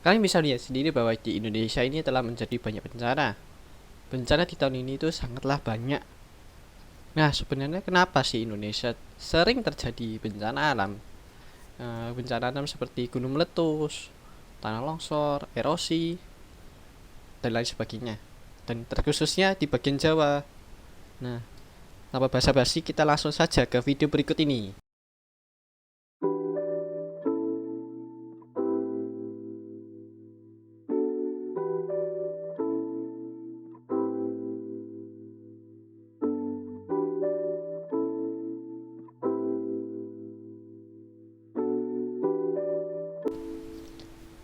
Kalian bisa lihat sendiri bahwa di Indonesia ini telah menjadi banyak bencana. Bencana di tahun ini itu sangatlah banyak. Nah, sebenarnya kenapa sih Indonesia sering terjadi bencana alam? Bencana alam seperti gunung meletus, tanah longsor, erosi, dan lain sebagainya. Dan terkhususnya di bagian Jawa. Nah, tanpa basa-basi kita langsung saja ke video berikut ini.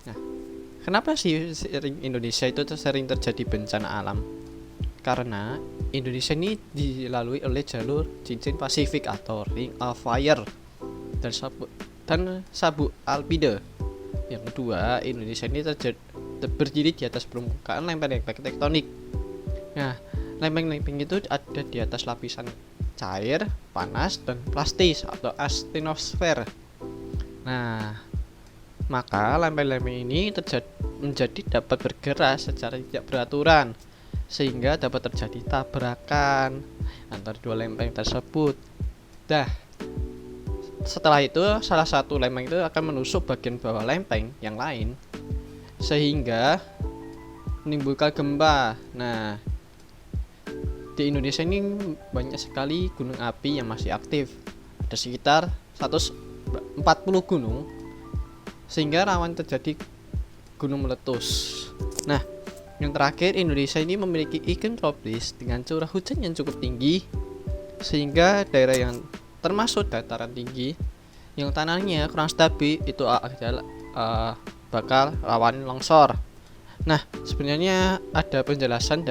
Nah, kenapa sih Indonesia itu sering terjadi bencana alam? Karena Indonesia ini dilalui oleh jalur cincin Pasifik atau Ring of Fire dan sabuk alpide. Yang kedua, Indonesia ini berdiri di atas permukaan lempeng-lempeng tektonik. Nah, lempeng-lempeng itu ada di atas lapisan cair, panas, dan plastis atau astenosfer. Nah, maka lempeng-lempeng ini menjadi dapat bergerak secara tidak beraturan, sehingga dapat terjadi tabrakan antara dua lempeng tersebut. Setelah itu salah satu lempeng itu akan menusuk bagian bawah lempeng yang lain, sehingga menimbulkan gempa. Nah, di Indonesia ini banyak sekali gunung api yang masih aktif. Ada sekitar 140 gunung, sehingga rawan terjadi gunung meletus. Nah, yang terakhir, Indonesia ini memiliki iklim tropis dengan curah hujan yang cukup tinggi, sehingga daerah yang termasuk dataran tinggi yang tanahnya kurang stabil itu adalah bakal rawan longsor. Nah, sebenarnya ada penjelasan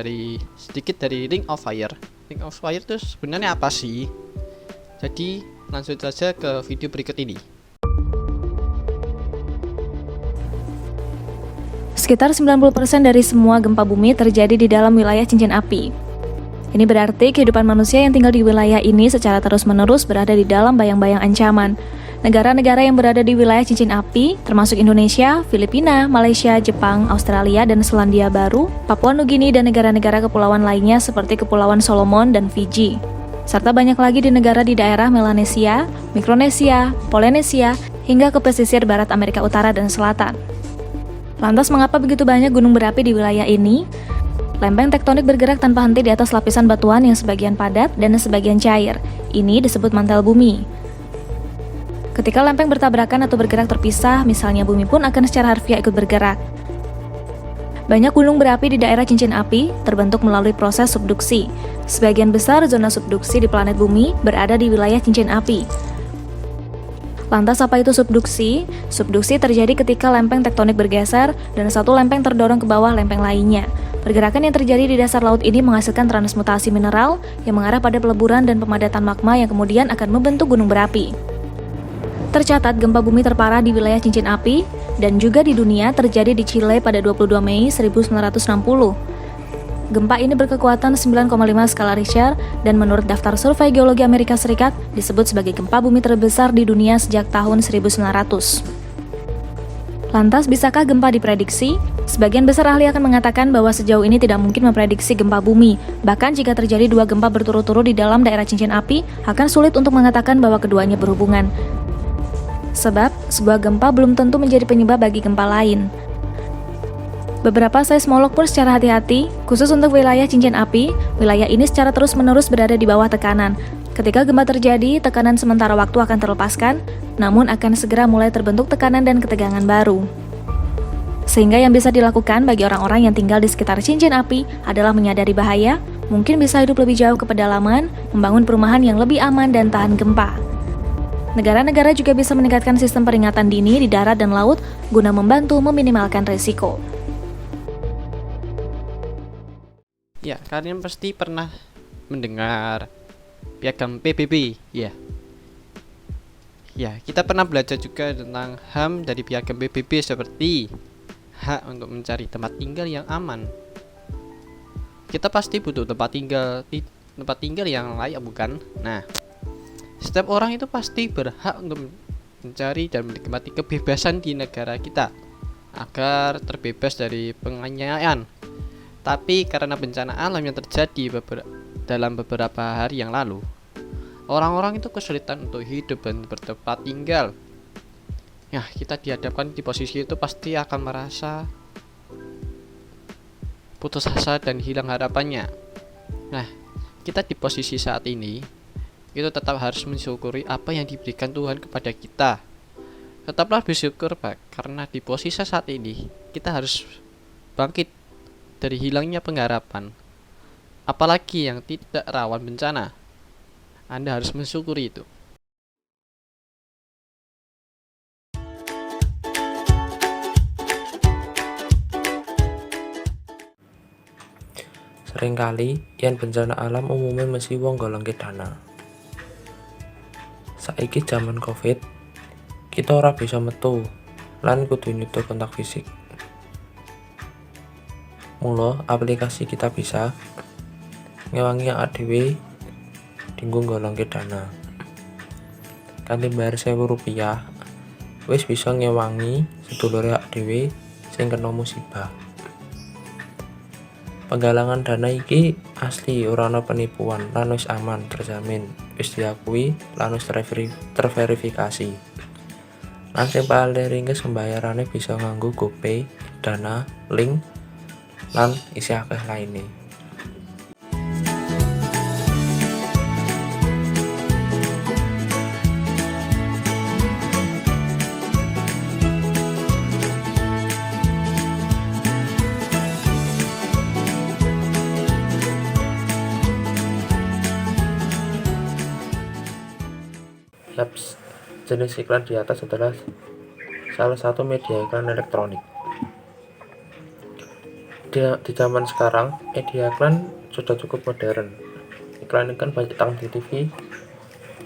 sedikit dari Ring of Fire. Ring of Fire itu sebenarnya apa sih? Jadi langsung saja ke video berikut ini. Sekitar 90% dari semua gempa bumi terjadi di dalam wilayah cincin api. Ini berarti kehidupan manusia yang tinggal di wilayah ini secara terus-menerus berada di dalam bayang-bayang ancaman. Negara-negara yang berada di wilayah cincin api, termasuk Indonesia, Filipina, Malaysia, Jepang, Australia, dan Selandia Baru, Papua Nugini, dan negara-negara kepulauan lainnya seperti Kepulauan Solomon dan Fiji. Serta banyak lagi di negara di daerah Melanesia, Mikronesia, Polinesia, hingga ke pesisir barat Amerika Utara dan Selatan. Lantas mengapa begitu banyak gunung berapi di wilayah ini? Lempeng tektonik bergerak tanpa henti di atas lapisan batuan yang sebagian padat dan sebagian cair. Ini disebut mantel bumi. Ketika lempeng bertabrakan atau bergerak terpisah, misalnya bumi pun akan secara harfiah ikut bergerak. Banyak gunung berapi di daerah cincin api terbentuk melalui proses subduksi. Sebagian besar zona subduksi di planet bumi berada di wilayah cincin api. Lantas apa itu subduksi? Subduksi terjadi ketika lempeng tektonik bergeser dan satu lempeng terdorong ke bawah lempeng lainnya. Pergerakan yang terjadi di dasar laut ini menghasilkan transmutasi mineral yang mengarah pada peleburan dan pemadatan magma yang kemudian akan membentuk gunung berapi. Tercatat gempa bumi terparah di wilayah cincin api dan juga di dunia terjadi di Chile pada 22 Mei 1960. Gempa ini berkekuatan 9,5 skala Richter dan menurut daftar survei geologi Amerika Serikat disebut sebagai gempa bumi terbesar di dunia sejak tahun 1900. Lantas, bisakah gempa diprediksi? Sebagian besar ahli akan mengatakan bahwa sejauh ini tidak mungkin memprediksi gempa bumi. Bahkan jika terjadi dua gempa berturut-turut di dalam daerah cincin api, akan sulit untuk mengatakan bahwa keduanya berhubungan. Sebab, sebuah gempa belum tentu menjadi penyebab bagi gempa lain. Beberapa seismolog pun secara hati-hati, khusus untuk wilayah cincin api, wilayah ini secara terus-menerus berada di bawah tekanan. Ketika gempa terjadi, tekanan sementara waktu akan terlepaskan, namun akan segera mulai terbentuk tekanan dan ketegangan baru. Sehingga yang bisa dilakukan bagi orang-orang yang tinggal di sekitar cincin api adalah menyadari bahaya, mungkin bisa hidup lebih jauh ke pedalaman, membangun perumahan yang lebih aman dan tahan gempa. Negara-negara juga bisa meningkatkan sistem peringatan dini di darat dan laut guna membantu meminimalkan risiko. Ya, kalian pasti pernah mendengar piagam PBB, ya. Ya, kita pernah belajar juga tentang HAM dari piagam PBB seperti hak untuk mencari tempat tinggal yang aman. Kita pasti butuh tempat tinggal yang layak, bukan? Nah, setiap orang itu pasti berhak untuk mencari dan menikmati kebebasan di negara kita. agar terbebas dari penganiayaan. Tapi karena bencana alam yang terjadi dalam beberapa hari yang lalu, orang-orang itu kesulitan untuk hidup dan bertempat tinggal. Nah, kita dihadapkan di posisi itu pasti akan merasa putus asa dan hilang harapannya. Nah, kita di posisi saat ini itu tetap harus mensyukuri apa yang diberikan Tuhan kepada kita. Tetaplah bersyukur, Pak, karena di posisi saat ini kita harus bangkit dari hilangnya pengharapan. Apalagi yang tidak rawan bencana. Anda harus mensyukuri itu. Seringkali yen bencana alam umumnya mesti wong golongke dana. Saiki zaman Covid, kita ora bisa metu lan kudu nyuda kontak fisik. Mula aplikasi kita bisa ngewangi dhewe dinggo golongke dana. Kanthi bayar Rp1.000 wis bisa ngewangi sedulure dhewe sing kena musibah. Penggalangan dana iki asli, ora ana penipuan lan wis aman, terjamin, wis diakui lan wis terverifikasi. Lan sing paling ringkes pembayarane bisa nganggo GoPay, Dana, Link, lan isi akeh lainnya. Yaps, jenis iklan di atas adalah salah satu media iklan elektronik. Di zaman sekarang, media iklan sudah cukup modern. Iklan kan banyak tayang di TV,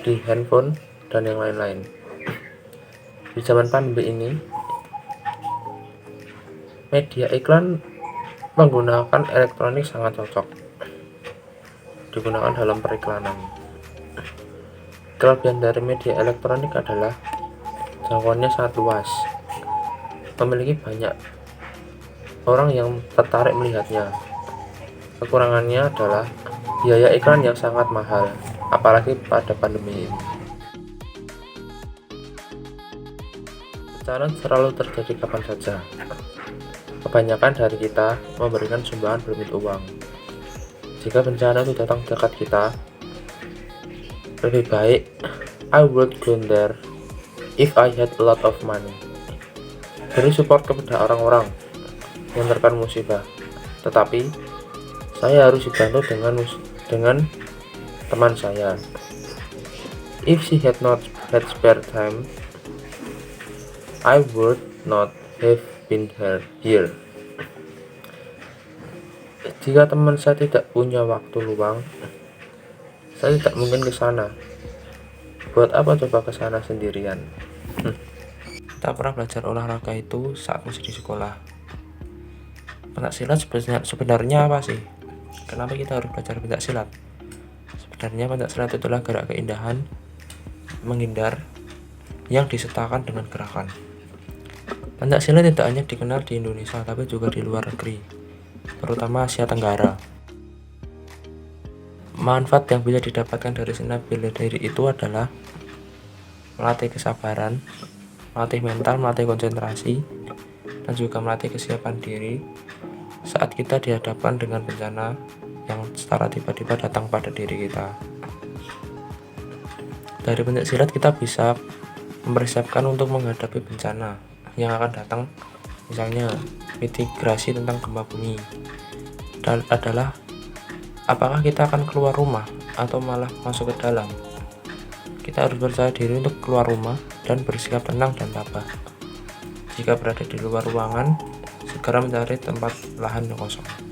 di handphone, dan yang lain-lain. Di zaman pandemi ini, media iklan menggunakan elektronik sangat cocok digunakan dalam periklanan. Kelebihan dari media elektronik adalah jangkauannya sangat luas, memiliki banyak orang yang tertarik melihatnya. Kekurangannya adalah biaya iklan yang sangat mahal, apalagi pada pandemi ini. Bencana selalu terjadi kapan saja. Kebanyakan dari kita memberikan sumbangan berlimit uang. Jika bencana itu datang dekat kita, lebih baik I would go there if I had a lot of money. Beri support kepada orang-orang yang terkena musibah, tetapi saya harus dibantu dengan teman saya. If she had not had spare time, I would not have been here. Jika teman saya tidak punya waktu luang, saya tidak mungkin ke sana. Buat apa coba ke sana sendirian? Kita pernah belajar olahraga itu saat masih di sekolah. Pencaksilat sebenarnya apa sih? Kenapa kita harus belajar pencaksilat? Sebenarnya pencaksilat itulah gerak keindahan menghindar yang disertakan dengan gerakan. Pencaksilat tidak hanya dikenal di Indonesia, tapi juga di luar negeri, terutama Asia Tenggara. Manfaat yang bisa didapatkan dari seni bela diri itu adalah melatih kesabaran, melatih mental, melatih konsentrasi, dan juga melatih kesiapan diri saat kita dihadapkan dengan bencana yang secara tiba-tiba datang pada diri kita. Dari pencaksilat kita bisa mempersiapkan untuk menghadapi bencana yang akan datang, misalnya mitigasi tentang gempa bumi, dan adalah apakah kita akan keluar rumah atau malah masuk ke dalam. Kita harus percaya diri untuk keluar rumah dan bersikap tenang dan tabah. Jika berada di luar ruangan, segera mencari tempat lahan yang kosong.